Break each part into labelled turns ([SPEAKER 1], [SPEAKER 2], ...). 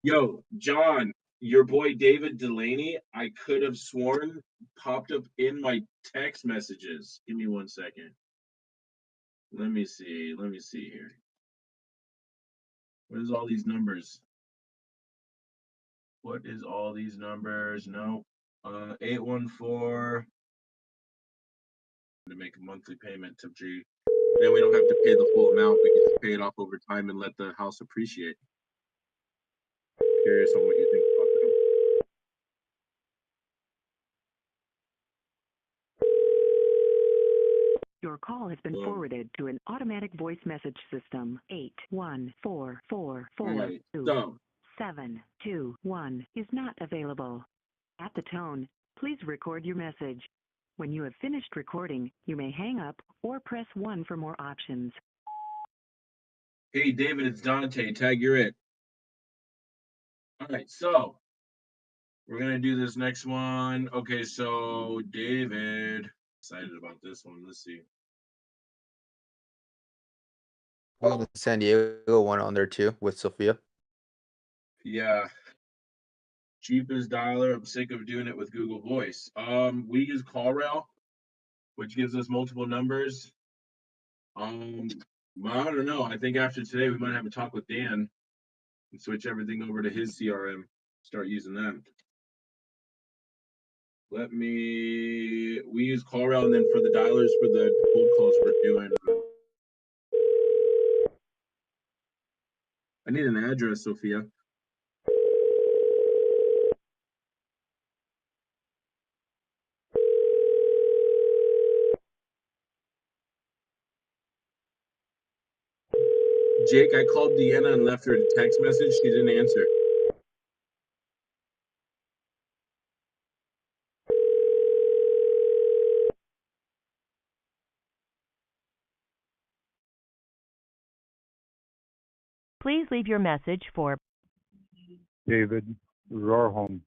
[SPEAKER 1] Yo, John, your boy David Delaney, I could have sworn popped up in my text messages. Give me 1 second. Let me see. Let me see here. What is all these numbers? What is all these numbers? No. 814 to make a monthly payment to G. Then we don't have to pay the full amount. We can just pay it off over time and let the house appreciate. Curious on what you think about that.
[SPEAKER 2] Your call has been forwarded to an automatic voice message system. 814442721 is not available. At the tone, please record your message. When you have finished recording, you may hang up or press 1 for more options.
[SPEAKER 1] Hey, David, it's Dante. Tag, you're it. All right, so we're going to do this next one. Okay, so David, excited about this one. Let's see.
[SPEAKER 3] We got the San Diego one on there too with Sophia.
[SPEAKER 1] Yeah. Cheapest dialer. I'm sick of doing it with Google Voice. We use CallRail, which gives us multiple numbers. I don't know. I think after today we might have a talk with Dan and switch everything over to his CRM. Start using that. We use CallRail, and then for the dialers for the cold calls we're doing. I need an address, Sophia. Jake, I called Deanna and left her a text message. She didn't answer.
[SPEAKER 4] Please leave your message for
[SPEAKER 5] David, your home.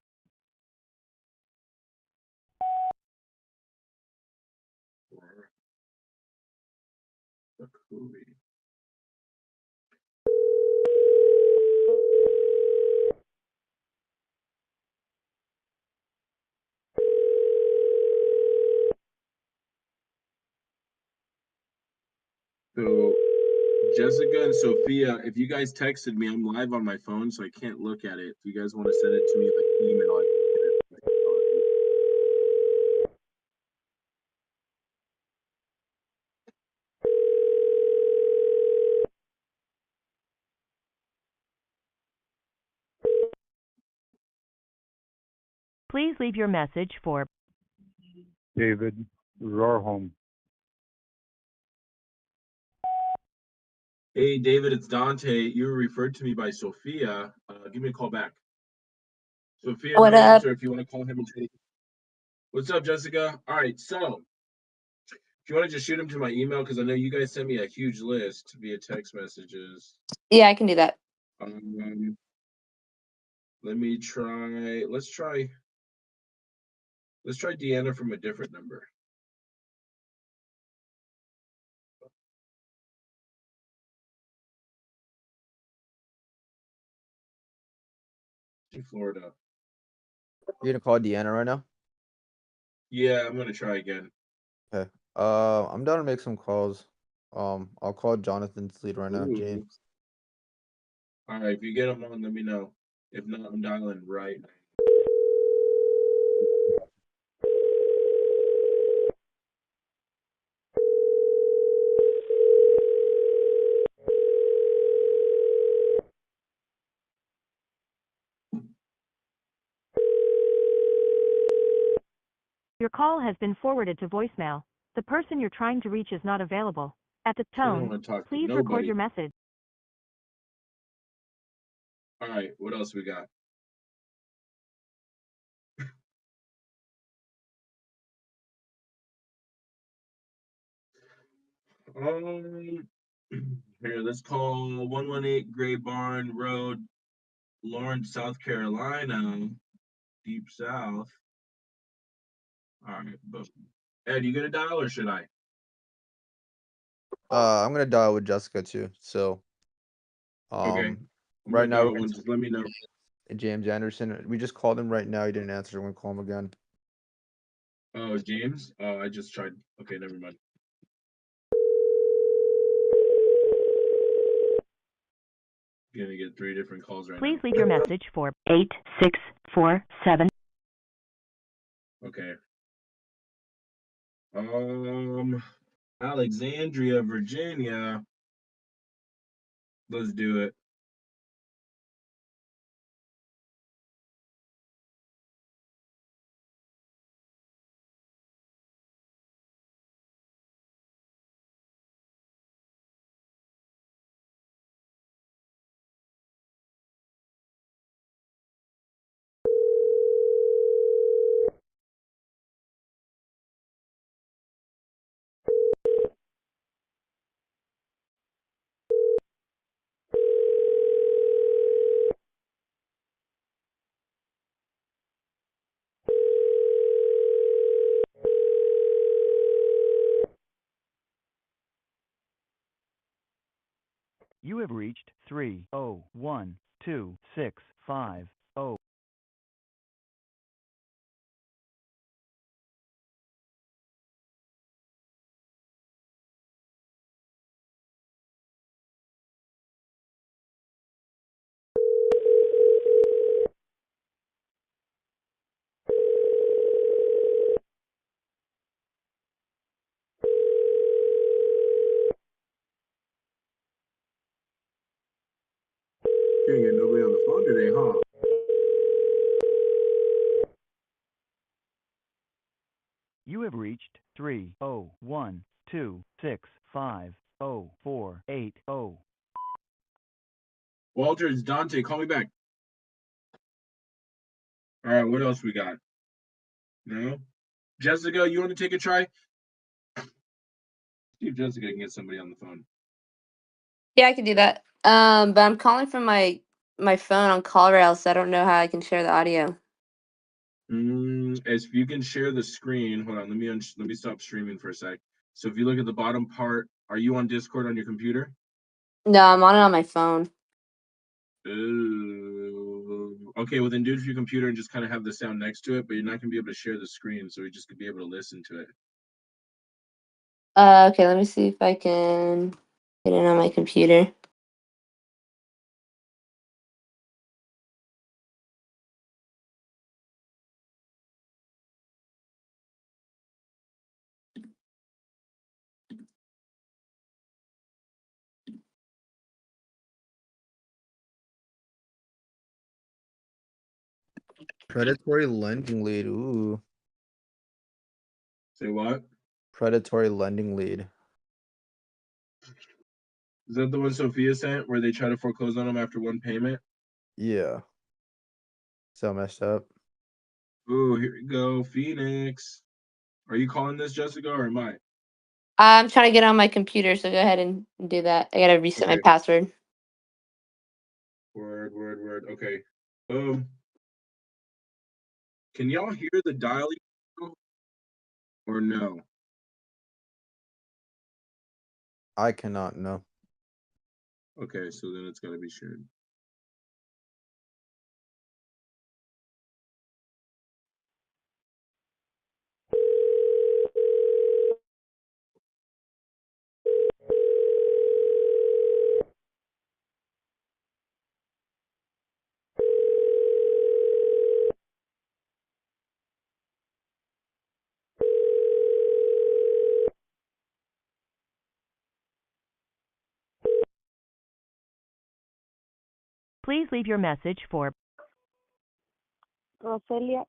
[SPEAKER 1] So Jessica and Sophia, if you guys texted me, I'm live on my phone, so I can't look at it. If you guys want to send it to me like email, I can look at it.
[SPEAKER 4] Please leave your message for
[SPEAKER 5] David, your home.
[SPEAKER 1] Hey, David, it's Dante. You were referred to me by Sophia. Give me a call back. Sophia,
[SPEAKER 6] What
[SPEAKER 1] no
[SPEAKER 6] up?
[SPEAKER 1] answer if you want to call him and say, what's up, Jessica? All right, so if you want to just shoot him to my email, because I know you guys sent me a huge list via text messages.
[SPEAKER 6] Yeah, I can do that.
[SPEAKER 1] Let me try. Let's try Deanna from a different number. In Florida.
[SPEAKER 3] You're gonna call Deanna right now?
[SPEAKER 1] Yeah, I'm gonna try again.
[SPEAKER 3] Okay. I'm down to make some calls. I'll call Jonathan's lead right now,
[SPEAKER 1] Ooh.
[SPEAKER 3] James.
[SPEAKER 1] All right, if you get him on, let me know. If not, I'm dialing right now.
[SPEAKER 4] your call has been forwarded to voicemail. The person you're trying to reach is not available. At the
[SPEAKER 1] I don't
[SPEAKER 4] tone,
[SPEAKER 1] want to talk to
[SPEAKER 4] please record
[SPEAKER 1] nobody.
[SPEAKER 4] your message.
[SPEAKER 1] All right, what else we got? Here, let's call 118 Gray Barn Road, Lawrence, South Carolina, Deep South. All right, but Ed, you gonna dial or should I?
[SPEAKER 3] I'm gonna dial with Jessica too. So,
[SPEAKER 1] Okay.
[SPEAKER 3] right now we're gonna
[SPEAKER 1] just let me know.
[SPEAKER 3] James Anderson. We just called him right now. He didn't answer. I'm gonna call him again.
[SPEAKER 1] Oh, James? Oh, I just tried. Okay, never mind. Gonna get 3 different calls right
[SPEAKER 4] Please
[SPEAKER 1] now.
[SPEAKER 4] leave your message for 8647.
[SPEAKER 1] Okay. Alexandria, Virginia. Let's do it.
[SPEAKER 6] You have reached 3012650.
[SPEAKER 1] Can't get nobody on the phone today, huh?
[SPEAKER 6] You have reached 301265048.
[SPEAKER 1] Walter, it's Dante. Call me back. All right, what else we got? No? Jessica, you want to take a try? See if Jessica can get somebody on the phone.
[SPEAKER 7] Yeah, I can do that. But I'm calling from my phone on call rail, so I don't know how I can share the audio.
[SPEAKER 1] If you can share the screen, hold on. Let me stop streaming for a sec. So if you look at the bottom part, are you on Discord on your computer?
[SPEAKER 7] No, I'm on it on my phone.
[SPEAKER 1] Ooh. Okay, well then do it for your computer and just kind of have the sound next to it, but you're not gonna be able to share the screen, so you're just gonna be able to listen to it.
[SPEAKER 7] Okay, let me see if I can get it on my computer.
[SPEAKER 3] Predatory lending lead. Ooh.
[SPEAKER 1] Say what?
[SPEAKER 3] Predatory lending lead.
[SPEAKER 1] Is that the one Sophia sent where they try to foreclose on them after one payment?
[SPEAKER 3] Yeah. So messed up.
[SPEAKER 1] Ooh, here we go. Phoenix. Are you calling this, Jessica, or am I?
[SPEAKER 7] I'm trying to get on my computer, so go ahead and do that. I gotta reset my
[SPEAKER 1] Okay.
[SPEAKER 7] password.
[SPEAKER 1] Word. Okay. Can y'all hear the dialing or no?
[SPEAKER 3] I cannot know.
[SPEAKER 1] Okay, so then it's gotta be shared.
[SPEAKER 4] Please leave your message for
[SPEAKER 8] Roselia.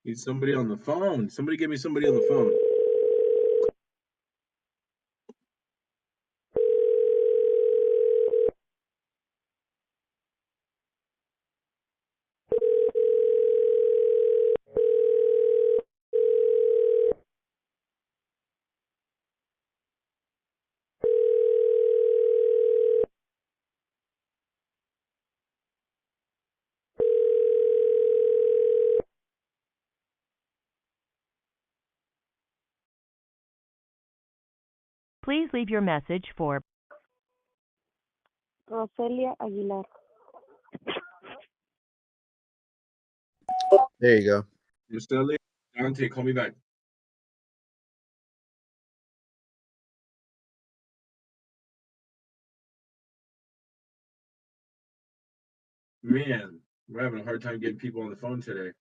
[SPEAKER 1] Need somebody on the phone. Somebody give me somebody on the phone.
[SPEAKER 4] Please leave your message for
[SPEAKER 8] Roselia Aguilar.
[SPEAKER 3] There you go.
[SPEAKER 1] You're still there? Dante, call me back. Man, we're having a hard time getting people on the phone today.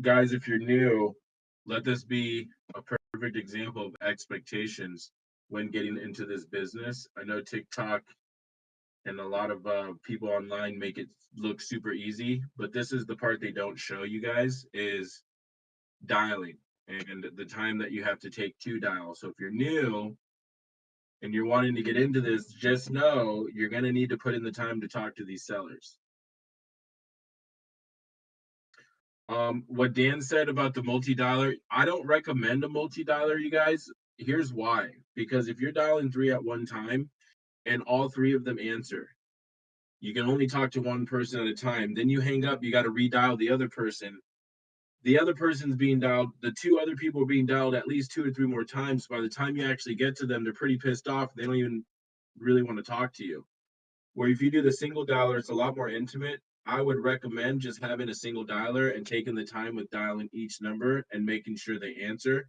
[SPEAKER 1] Guys, if you're new, let this be a perfect example of expectations when getting into this business. I know TikTok and a lot of people online make it look super easy, but this is the part they don't show you guys is dialing and the time that you have to take to dial. So if you're new and you're wanting to get into this, just know you're going to need to put in the time to talk to these sellers. What Dan said about the multi-dialer, I don't recommend a multi-dialer, you guys. Here's why. Because if you're dialing 3 at one time and all 3 of them answer, you can only talk to one person at a time. Then you hang up, you got to redial the other person. The other person's being dialed, the 2 other people are being dialed at least 2 or 3 more times. By the time you actually get to them, they're pretty pissed off. They don't even really want to talk to you. Where if you do the single dialer, it's a lot more intimate. I would recommend just having a single dialer and taking the time with dialing each number and making sure they answer.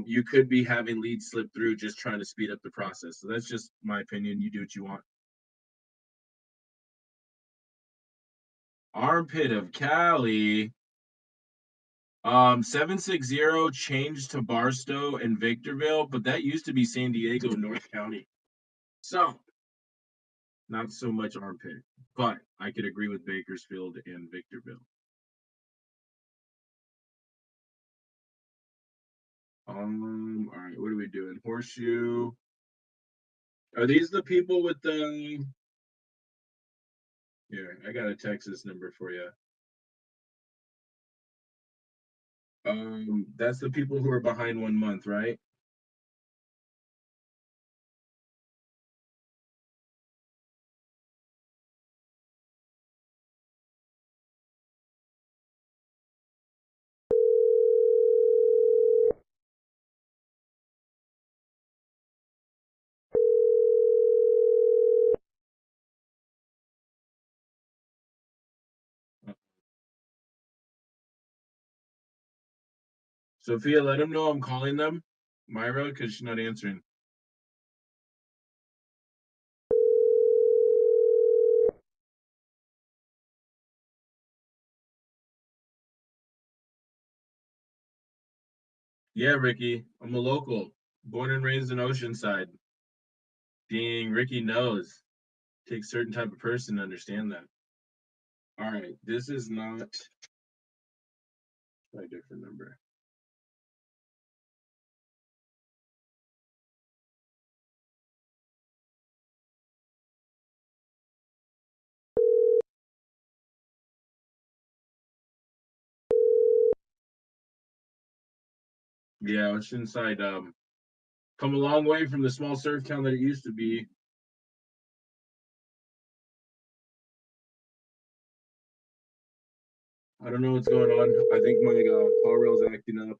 [SPEAKER 1] You could be having leads slip through just trying to speed up the process. So that's just my opinion. You do what you want. Armpit of Cali. 760 changed to Barstow and Victorville, but that used to be San Diego, North County. So not so much armpit, but I could agree with Bakersfield and Victorville. All right, what are we doing? Horseshoe. Are these the people with the? Here, I got a Texas number for you. That's the people who are behind 1 month, right? Sophia, let them know I'm calling them. Myra, because she's not answering. Yeah, Ricky, I'm a local, born and raised in Oceanside. Dang, Ricky knows. Takes certain type of person to understand that. All right, this is not a different number. Yeah, Oceanside, come a long way from the small surf town that it used to be. I don't know what's going on. I think my call rail's acting up.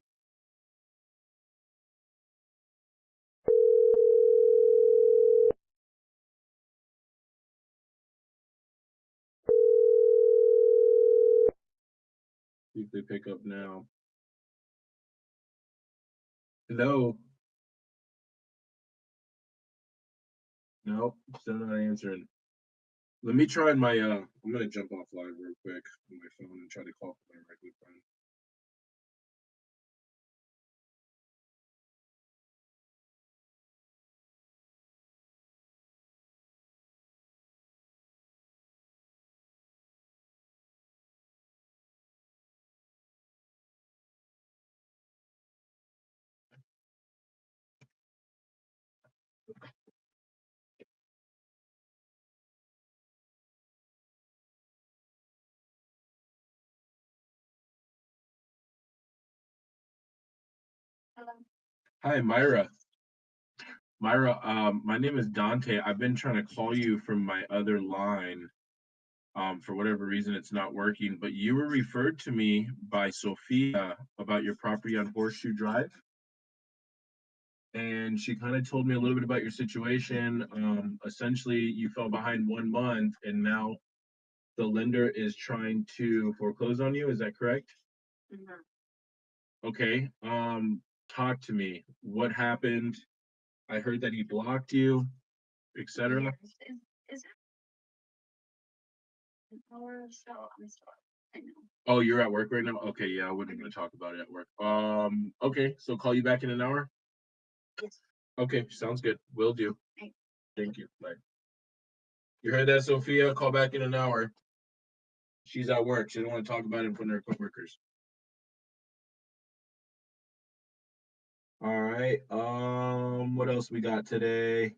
[SPEAKER 1] See if they pick up now. Hello. Nope, still not answering. Let me try my I'm gonna jump off live real quick on my phone and try to call my regular friend. Hi, Myra. Myra, my name is Dante. I've been trying to call you from my other line. For whatever reason, it's not working. But you were referred to me by Sophia about your property on Horseshoe Drive. and she kind of told me a little bit about your situation. Essentially, you fell behind 1 month, and now the lender is trying to foreclose on you. Is that correct? Okay. Talk to me. What happened? I heard that he blocked you, etc. Oh, you're at work right now? Okay, yeah, I wasn't gonna talk about it at work. Okay, so call you back in an hour? Okay, sounds good. Will do. Thank you. Bye. You heard that, Sophia? Call back in an hour. She's at work. She don't want to talk about it in front of her coworkers. All right. What else we got today?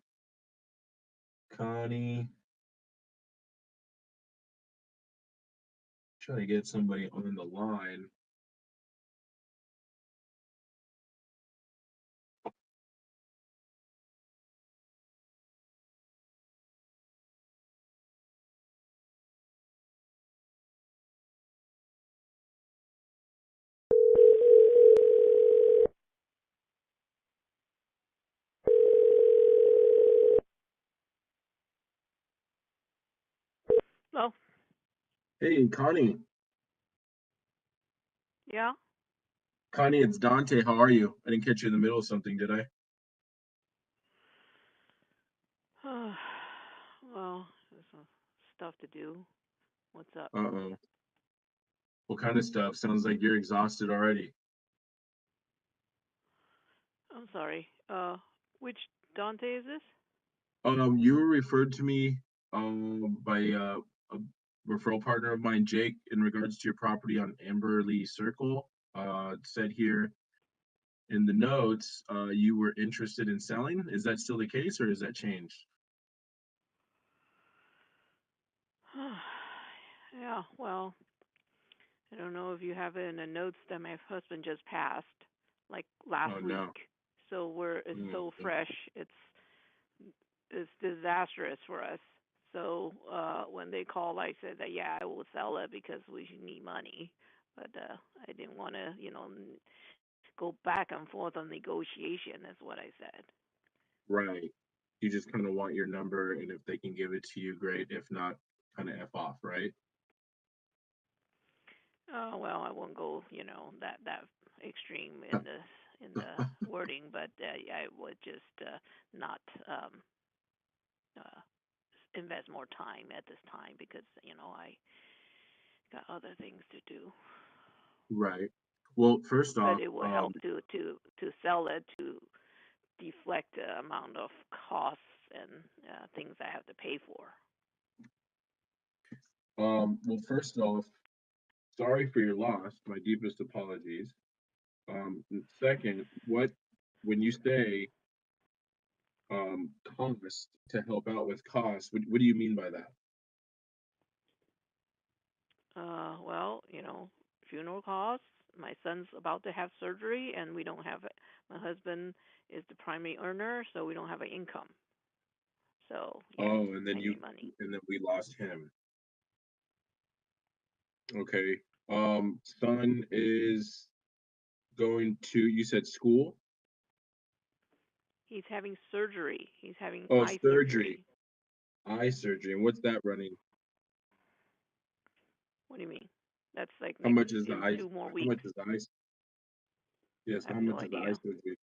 [SPEAKER 1] Connie. Trying to get somebody on the line.
[SPEAKER 8] Hello.
[SPEAKER 1] Hey, Connie.
[SPEAKER 8] Yeah.
[SPEAKER 1] Connie, it's Dante. How are you? I didn't catch you in the middle of something, did I?
[SPEAKER 8] Well, there's some stuff to do. What's up?
[SPEAKER 1] Uh-oh. What kind of stuff? Sounds like you're exhausted already.
[SPEAKER 8] I'm sorry. Which Dante is this?
[SPEAKER 1] You were referred to me by a referral partner of mine, Jake, in regards to your property on Amberley Circle. It said here in the notes, you were interested in selling. Is that still the case, or has that changed?
[SPEAKER 8] Yeah. Well, I don't know if you have it in the notes that my husband just passed, like last
[SPEAKER 1] Oh
[SPEAKER 8] week.
[SPEAKER 1] no.
[SPEAKER 8] So it's
[SPEAKER 1] Mm,
[SPEAKER 8] so fresh. It's disastrous for us. So when they called, I said that yeah, I will sell it because we need money, but I didn't want to, go back and forth on negotiation. Is what I said.
[SPEAKER 1] right. You just kind of want your number, and if they can give it to you, great. If not, kind of F off, right?
[SPEAKER 8] Oh well, I won't go, that extreme in the wording, but I would just not uh, invest more time at this time because I got other things to do.
[SPEAKER 1] Right. Well, first
[SPEAKER 8] But
[SPEAKER 1] off,
[SPEAKER 8] it will help to sell it to deflect the amount of costs and things I have to pay for.
[SPEAKER 1] well, first off, sorry for your loss. My deepest apologies. And second, when you say cost to help out with costs, what do you mean by that?
[SPEAKER 8] Well, funeral costs. My son's about to have surgery, and we don't have it. My husband is the primary earner, so we don't have an income. So yes,
[SPEAKER 1] Oh, and then
[SPEAKER 8] I need money.
[SPEAKER 1] we lost him. Okay. Son is going to, you said school?
[SPEAKER 8] He's having surgery. He's having
[SPEAKER 1] Oh,
[SPEAKER 8] eye
[SPEAKER 1] surgery.
[SPEAKER 8] surgery.
[SPEAKER 1] Eye surgery. And what's that running?
[SPEAKER 8] What do you mean? That's like
[SPEAKER 1] How
[SPEAKER 8] next
[SPEAKER 1] much is the
[SPEAKER 8] in
[SPEAKER 1] eye?
[SPEAKER 8] 2 more
[SPEAKER 1] How
[SPEAKER 8] weeks.
[SPEAKER 1] much is the eye? Yes,
[SPEAKER 8] I
[SPEAKER 1] how
[SPEAKER 8] have no
[SPEAKER 1] much is the eye
[SPEAKER 8] idea.
[SPEAKER 1] surgery?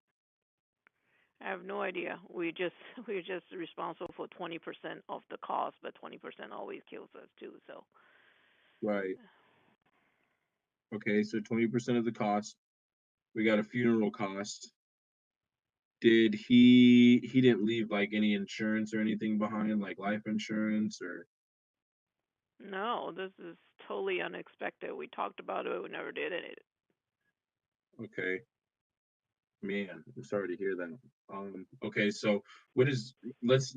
[SPEAKER 8] I have no idea. We're just responsible for 20% of the cost, but 20% always kills us too. So
[SPEAKER 1] Right. Okay, so 20% of the cost. We got a funeral cost. Did he didn't leave like any insurance or anything behind, like life insurance or
[SPEAKER 8] no, this is totally unexpected. We talked about it, we never did it.
[SPEAKER 1] okay. Man, I'm sorry to hear that. Okay, so what is let's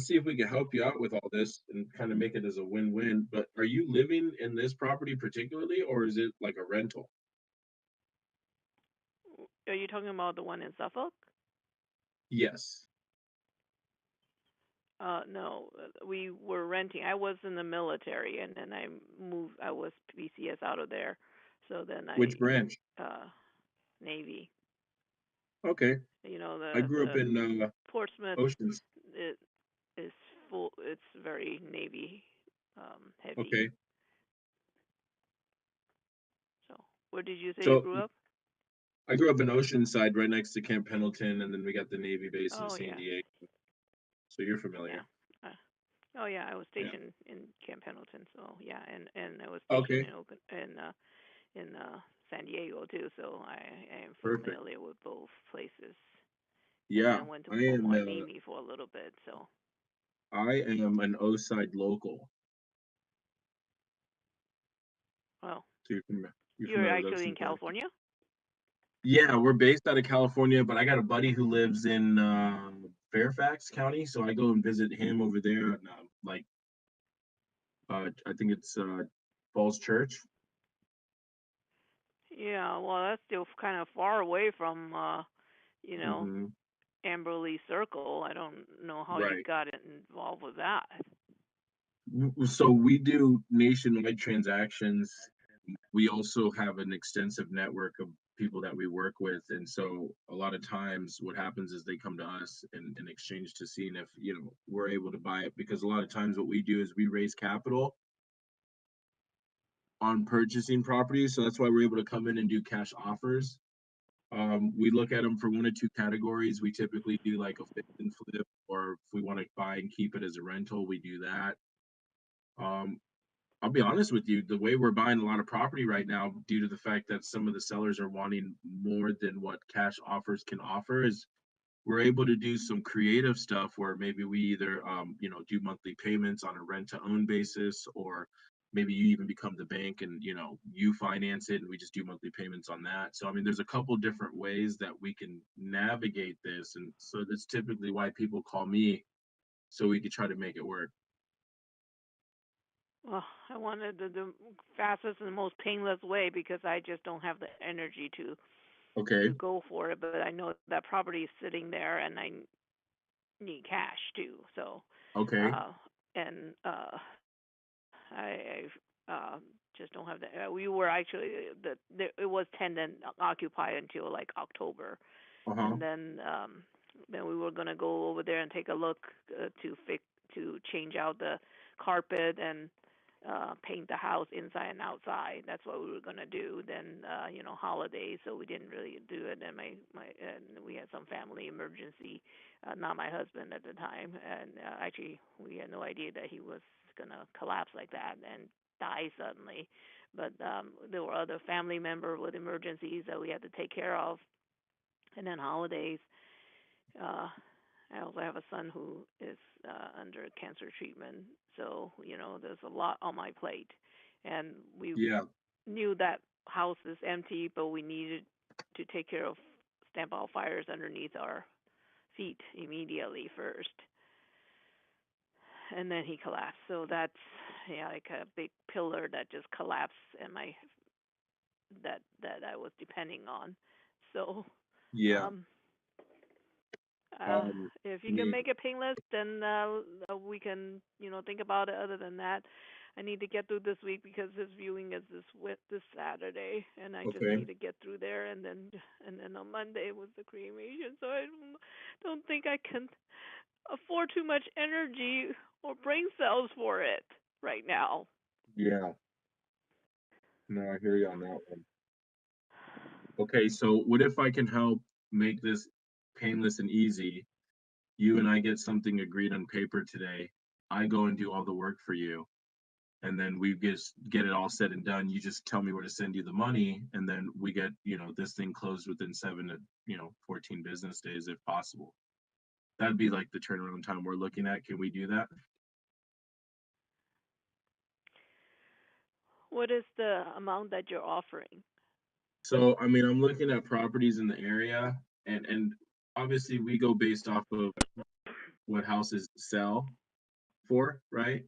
[SPEAKER 1] see if we can help you out with all this and kind of make it as a win-win. But are you living in this property particularly, or is it like a rental?
[SPEAKER 8] Are you talking about the one in Suffolk?
[SPEAKER 1] Yes.
[SPEAKER 8] No, we were renting. I was in the military, and then I moved. I was PCS out of there, so then
[SPEAKER 1] Which branch?
[SPEAKER 8] Navy.
[SPEAKER 1] Okay.
[SPEAKER 8] You know,
[SPEAKER 1] I grew up
[SPEAKER 8] the
[SPEAKER 1] in
[SPEAKER 8] Portsmouth,
[SPEAKER 1] Oceans.
[SPEAKER 8] it is full. It's very Navy heavy.
[SPEAKER 1] Okay.
[SPEAKER 8] So, where did you say you
[SPEAKER 1] So
[SPEAKER 8] grew up?
[SPEAKER 1] I grew up in Oceanside, right next to Camp Pendleton, and then we got the Navy base in
[SPEAKER 8] Oh
[SPEAKER 1] San
[SPEAKER 8] yeah,
[SPEAKER 1] Diego. So you're
[SPEAKER 8] yeah.
[SPEAKER 1] familiar.
[SPEAKER 8] Uh, oh yeah, I was
[SPEAKER 1] Yeah.
[SPEAKER 8] stationed in Camp Pendleton. So yeah, and I was stationed
[SPEAKER 1] Okay.
[SPEAKER 8] in San Diego too. So I am
[SPEAKER 1] Perfect.
[SPEAKER 8] familiar with both places. And
[SPEAKER 1] Yeah.
[SPEAKER 8] then went to
[SPEAKER 1] I
[SPEAKER 8] Fort
[SPEAKER 1] am.
[SPEAKER 8] Hueneme for a little bit. So
[SPEAKER 1] I am an O-side local.
[SPEAKER 8] well,
[SPEAKER 1] So you're
[SPEAKER 8] you're
[SPEAKER 1] familiar with
[SPEAKER 8] actually in
[SPEAKER 1] Oceanside.
[SPEAKER 8] California.
[SPEAKER 1] Yeah, we're based out of California, but I got a buddy who lives in Fairfax County, so I go and visit him over there. And, I think it's Falls Church.
[SPEAKER 8] Yeah, well, that's still kind of far away from, you know,
[SPEAKER 1] Hmm.
[SPEAKER 8] Amberley Circle. I don't know how you
[SPEAKER 1] Right.
[SPEAKER 8] got involved with that.
[SPEAKER 1] So we do nationwide transactions. We also have an extensive network of people that we work with, and so a lot of times what happens is they come to us in exchange to seeing if we're able to buy it, because a lot of times what we do is we raise capital on purchasing properties, so that's why we're able to come in and do cash offers. We look at them for one or two categories. We typically do like a fix and flip, or if we want to buy and keep it as a rental, we do that. um, I'll be honest with you, the way we're buying a lot of property right now, due to the fact that some of the sellers are wanting more than what cash offers can offer, is we're able to do some creative stuff where maybe we either do monthly payments on a rent to own basis, or maybe you even become the bank and you finance it and we just do monthly payments on that. So I mean, there's a couple different ways that we can navigate this, and so that's typically why people call me, so we could try to make it work.
[SPEAKER 8] Well, I wanted the fastest and most painless way because I just don't have the energy to
[SPEAKER 1] Okay.
[SPEAKER 8] go for it. But I know that property is sitting there, and I need cash too. So,
[SPEAKER 1] Okay.
[SPEAKER 8] uh, and I just don't have the. We were actually it was tenant occupied until like October,
[SPEAKER 1] Uh-huh.
[SPEAKER 8] and then we were gonna go over there and take a look to change out the carpet and paint the house inside and outside. That's what we were gonna do. Then holidays, so we didn't really do it. And and we had some family emergency. Not my husband at the time, and actually we had no idea that he was gonna collapse like that and die suddenly. But there were other family members with emergencies that we had to take care of, and then holidays. Uh, I also have a son who is under cancer treatment, so there's a lot on my plate, and we
[SPEAKER 1] Yeah.
[SPEAKER 8] knew that house is empty, but we needed to take care of stamp out fires underneath our feet immediately first, and then he collapsed. So that's like a big pillar that just collapsed, and my that I was depending on. So
[SPEAKER 1] Yeah.
[SPEAKER 8] um,
[SPEAKER 1] Um,
[SPEAKER 8] if you
[SPEAKER 1] I
[SPEAKER 8] can
[SPEAKER 1] mean,
[SPEAKER 8] make it painless, then we can, think about it. Other than that, I need to get through this week because his viewing is this Saturday, and I just
[SPEAKER 1] okay.
[SPEAKER 8] need to get through there, and then on Monday was the cremation. So I don't think I can afford too much energy or brain cells for it right now.
[SPEAKER 1] Yeah. No, I hear you on that one. Okay, so what if I can help make this painless and easy? You and I get something agreed on paper today. I go and do all the work for you, and then we just get it all said and done. You just tell me where to send you the money, and then we get, this thing closed within 7 to, 14 business days if possible. That'd be like the turnaround time we're looking at. Can we do that?
[SPEAKER 8] What is the amount that you're offering?
[SPEAKER 1] So, I mean, I'm looking at properties in the area, and obviously we go based off of what houses sell for, right?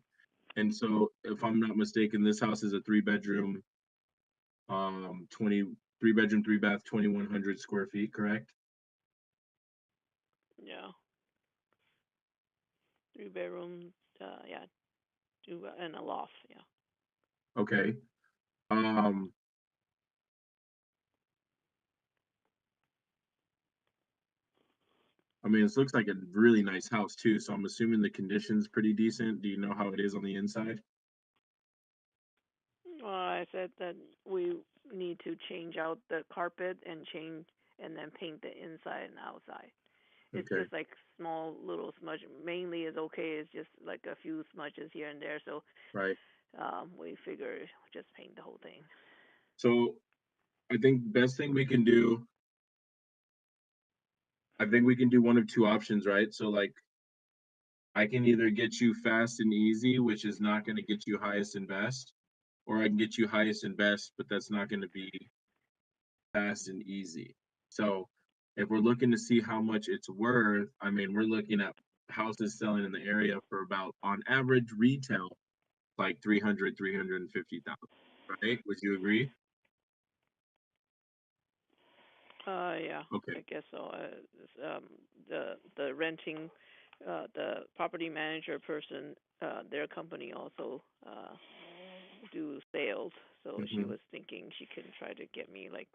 [SPEAKER 1] And so, if I'm not mistaken, this house is a three-bedroom, 23 bedroom, three bath, 2,100 square feet, correct?
[SPEAKER 8] Yeah, 3 bedrooms. Yeah, two and a loft. Yeah.
[SPEAKER 1] Okay. Um, mean, this looks like a really nice house too, so I'm assuming the condition's pretty decent. Do you know how it is on the inside?
[SPEAKER 8] Well, I said that we need to change out the carpet and change and then paint the inside and outside. It's
[SPEAKER 1] Okay,
[SPEAKER 8] just like small little smudge. Mainly is okay. It's just like a few smudges here and there. So
[SPEAKER 1] right.
[SPEAKER 8] we figure just paint the whole thing.
[SPEAKER 1] So I think best thing we can do, I think we can do one of two options, right? So like I can either get you fast and easy, which is not going to get you highest and best, or I can get you highest and best, but that's not going to be fast and easy. So if we're looking to see how much it's worth, I mean, we're looking at houses selling in the area for about on average retail like 300, 350,000, right? Would you agree?
[SPEAKER 8] Yeah,
[SPEAKER 1] Okay.
[SPEAKER 8] I guess so. The renting, the property manager person, their company also do sales. So she
[SPEAKER 1] Hmm.
[SPEAKER 8] was thinking she can try to get me like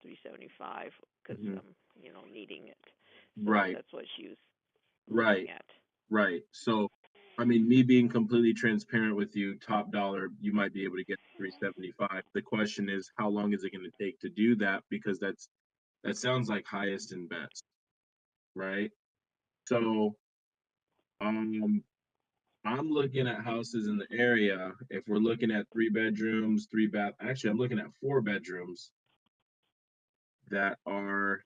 [SPEAKER 8] 375 because
[SPEAKER 1] Hmm.
[SPEAKER 8] needing it. So
[SPEAKER 1] Right,
[SPEAKER 8] that's what she was
[SPEAKER 1] right,
[SPEAKER 8] looking at.
[SPEAKER 1] right. So, I mean, me being completely transparent with you, top dollar, you might be able to get 375. The question is, how long is it going to take to do that? Because that sounds like highest and best, right? So, um, I'm looking at houses in the area. If we're looking at 3 bedrooms, actually, I'm looking at 4 bedrooms that are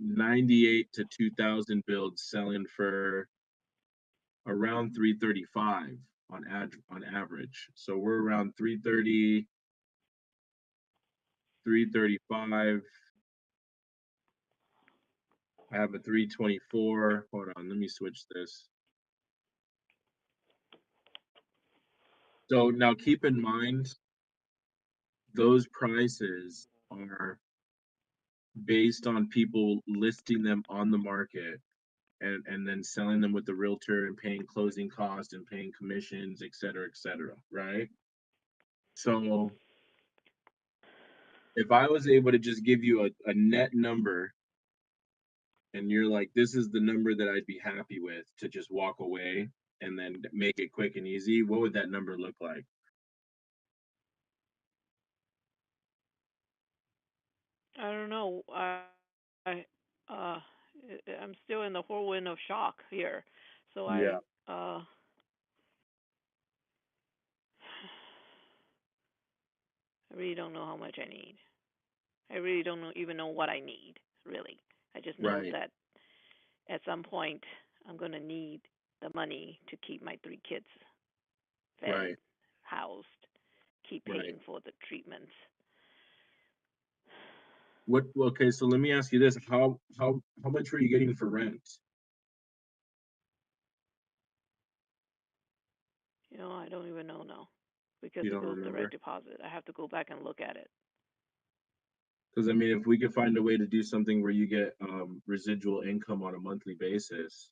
[SPEAKER 1] 98 to 2000 builds selling for around 335 on average. So we're around 330, 335. I have a 324. Hold on, let me switch this. So now keep in mind those prices are based on people listing them on the market and then selling them with the realtor and paying closing costs and paying commissions, et cetera, right? So if I was able to just give you a net number and you're like, this is the number that I'd be happy with to just walk away and then make it quick and easy, what would that number look like?
[SPEAKER 8] I don't know. I I'm still in the whirlwind of shock here. So
[SPEAKER 1] Yeah,
[SPEAKER 8] uh I really don't know how much I need. I really don't even know what I need, really. I just know
[SPEAKER 1] right,
[SPEAKER 8] that at some point I'm going to need the money to keep my three kids fed,
[SPEAKER 1] right,
[SPEAKER 8] housed, keep
[SPEAKER 1] right.
[SPEAKER 8] paying for the treatments.
[SPEAKER 1] What, okay, so let me ask you this. How much were you getting for rent?
[SPEAKER 8] I don't even know now because
[SPEAKER 1] You
[SPEAKER 8] it
[SPEAKER 1] don't
[SPEAKER 8] goes direct
[SPEAKER 1] remember?
[SPEAKER 8] deposit. I have to go back and look at it.
[SPEAKER 1] Because I mean, if we could find a way to do something where you get residual income on a monthly basis,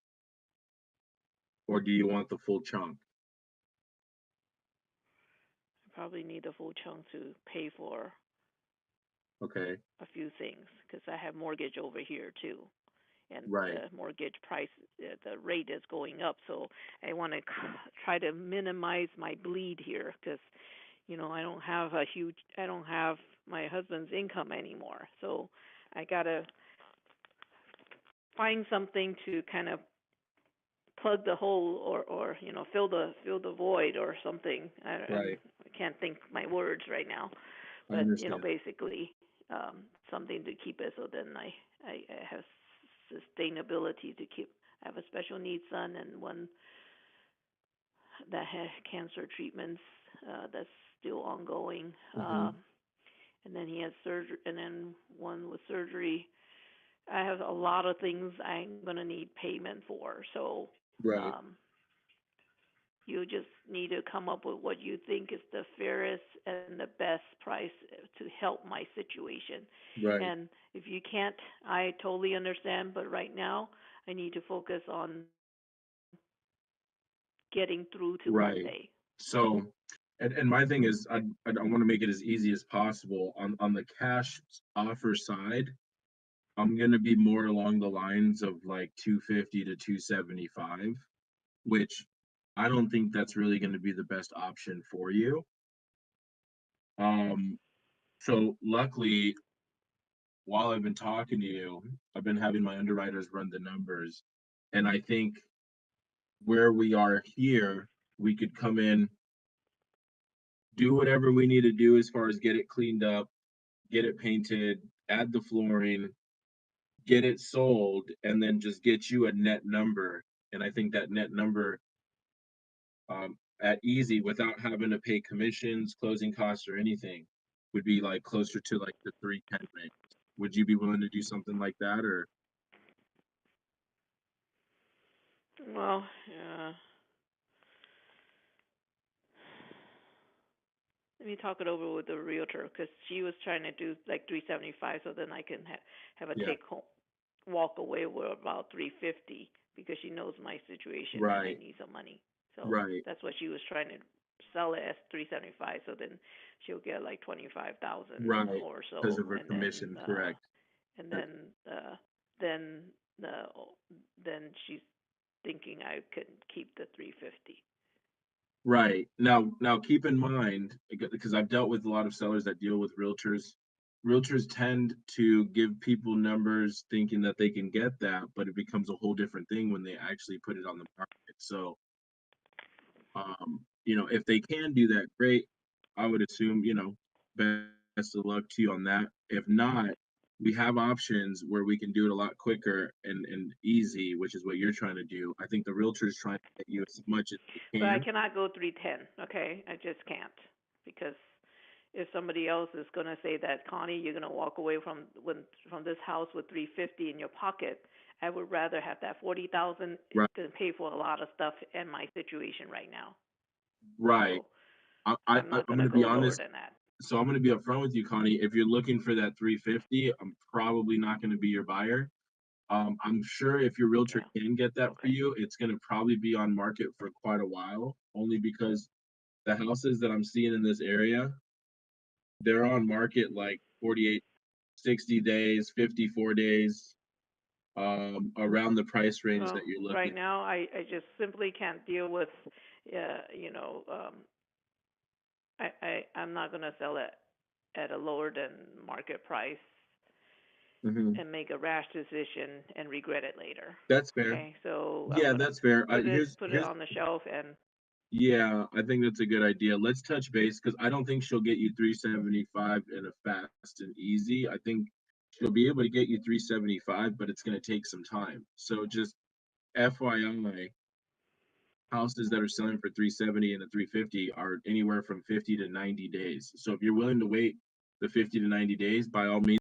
[SPEAKER 1] or do you want the full chunk?
[SPEAKER 8] I probably need the full chunk to pay for
[SPEAKER 1] Okay,
[SPEAKER 8] a few things because I have mortgage over here too, and
[SPEAKER 1] right,
[SPEAKER 8] the mortgage price, the rate is going up. So I want to try to minimize my bleed here because I don't have my husband's income anymore. So I gotta find something to kind of plug the hole or fill the void or something.
[SPEAKER 1] right.
[SPEAKER 8] I can't think my words right now,
[SPEAKER 1] I
[SPEAKER 8] but
[SPEAKER 1] understand.
[SPEAKER 8] basically something to keep it so then I have sustainability to keep. I have a special needs son and one that has cancer treatments that's still ongoing.
[SPEAKER 1] Hmm.
[SPEAKER 8] And then he has surgery, and then one with surgery. I have a lot of things I'm gonna need payment for. So
[SPEAKER 1] Right,
[SPEAKER 8] um, you just need to come up with what you think is the fairest and the best price to help my situation.
[SPEAKER 1] right,
[SPEAKER 8] And if you can't, I totally understand. But right now, I need to focus on getting through to
[SPEAKER 1] right.
[SPEAKER 8] Monday.
[SPEAKER 1] So, and my thing is, I want to make it as easy as possible on the cash offer side. I'm gonna be more along the lines of like 250 to 275, which I don't think that's really gonna be the best option for you. Um, so luckily, while I've been talking to you, I've been having my underwriters run the numbers, and I think where we are here, we could come in, do whatever we need to do as far as get it cleaned up, get it painted, add the flooring, get it sold, and then just get you a net number. And I think that net number at easy without having to pay commissions, closing costs, or anything would be like closer to like the 310 range. Would you be willing to do something like that, or?
[SPEAKER 8] Well, yeah. Let me talk it over with the realtor because she was trying to do like 375, so then I can have a
[SPEAKER 1] Yeah.
[SPEAKER 8] take home, walk away with about 350 because she knows my situation and I
[SPEAKER 1] Right.
[SPEAKER 8] need some money. So
[SPEAKER 1] Right.
[SPEAKER 8] that's what she was trying to sell it as 375. So then she'll get like 25,000
[SPEAKER 1] Right.
[SPEAKER 8] or
[SPEAKER 1] Because
[SPEAKER 8] so,
[SPEAKER 1] of her
[SPEAKER 8] and
[SPEAKER 1] commission, correct.
[SPEAKER 8] then then uh, then she's thinking I could keep the 350.
[SPEAKER 1] Right. Now keep in mind, because I've dealt with a lot of sellers that deal with realtors. Realtors tend to give people numbers thinking that they can get that, but it becomes a whole different thing when they actually put it on the market. So, if they can do that, great. I would assume, best of luck to you on that. If not, we have options where we can do it a lot quicker and easy, which is what you're trying to do. I think the realtor is trying to get you as much as they
[SPEAKER 8] But I
[SPEAKER 1] can.
[SPEAKER 8] cannot go 310, okay? I just can't because if somebody else is going to say that, Connie, you're going to walk away from this house with 350 in your pocket, I would rather have that 40,000
[SPEAKER 1] Right.
[SPEAKER 8] than pay for a lot of stuff in my situation right now.
[SPEAKER 1] Right.
[SPEAKER 8] So
[SPEAKER 1] I'm
[SPEAKER 8] I'm not going
[SPEAKER 1] going
[SPEAKER 8] to
[SPEAKER 1] to be
[SPEAKER 8] go lower
[SPEAKER 1] honest.
[SPEAKER 8] than that.
[SPEAKER 1] So I'm going to be upfront with you, Connie. If you're looking for that 350, I'm probably not going to be your buyer. I'm sure if your realtor
[SPEAKER 8] Yeah.
[SPEAKER 1] can get that for
[SPEAKER 8] Okay.
[SPEAKER 1] you, it's going to probably be on market for quite a while, only because the houses that I'm seeing in this area, they're on market like 48, 60 days, 54 days, around the price range
[SPEAKER 8] Well,
[SPEAKER 1] that you're
[SPEAKER 8] right
[SPEAKER 1] looking.
[SPEAKER 8] now I just simply can't deal with, you know, I'm not going to sell it at a lower than market price
[SPEAKER 1] Hmm.
[SPEAKER 8] and make a rash decision and regret it later.
[SPEAKER 1] That's fair.
[SPEAKER 8] Okay, so I'm
[SPEAKER 1] Yeah,
[SPEAKER 8] gonna
[SPEAKER 1] that's fair.
[SPEAKER 8] put it
[SPEAKER 1] Here's
[SPEAKER 8] on the shelf and
[SPEAKER 1] Yeah, I think that's a good idea. Let's touch base because I don't think she'll get you 375 in a fast and easy. I think she'll be able to get you 375, but it's going to take some time. So just FYI, houses that are selling for 370 and a 350 are anywhere from 50 to 90 days. So if you're willing to wait the 50 to 90 days, by all means,